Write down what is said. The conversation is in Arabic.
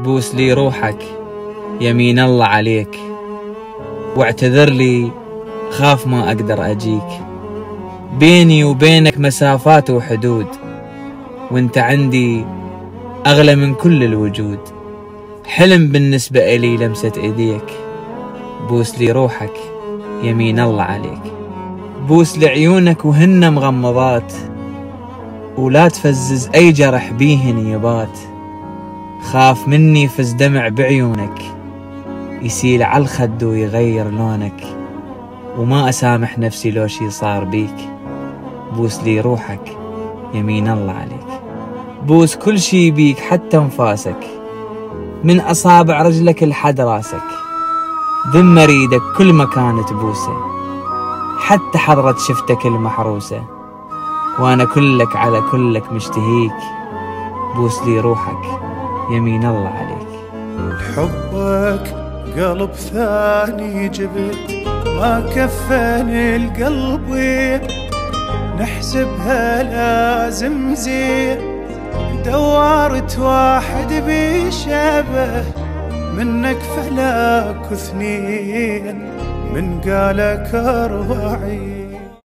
بوس لي روحك يمين الله عليك، واعتذر لي خاف ما أقدر أجيك. بيني وبينك مسافات وحدود، وانت عندي أغلى من كل الوجود. حلم بالنسبة إلي لمسة إيديك، بوس لي روحك يمين الله عليك. بوس لعيونك وهن مغمضات، ولا تفزز أي جرح بيهن يبات. خاف مني فز دمع بعيونك، يسيل عالخد ويغير لونك. وما أسامح نفسي لو شي صار بيك، بوس لي روحك يمين الله عليك. بوس كل شي بيك حتى انفاسك، من أصابع رجلك لحد راسك. ذم أريدك كل مكان تبوسه، حتى حضرة شفتك المحروسة. وأنا كلك على كلك مشتهيك، بوس لي روحك يمين الله عليك. حبك قلب ثاني جبت، ما كفاني القلب نحسبها لازم زين. دورت واحد بيشبه منك فلاك اثنين، من قالك 40.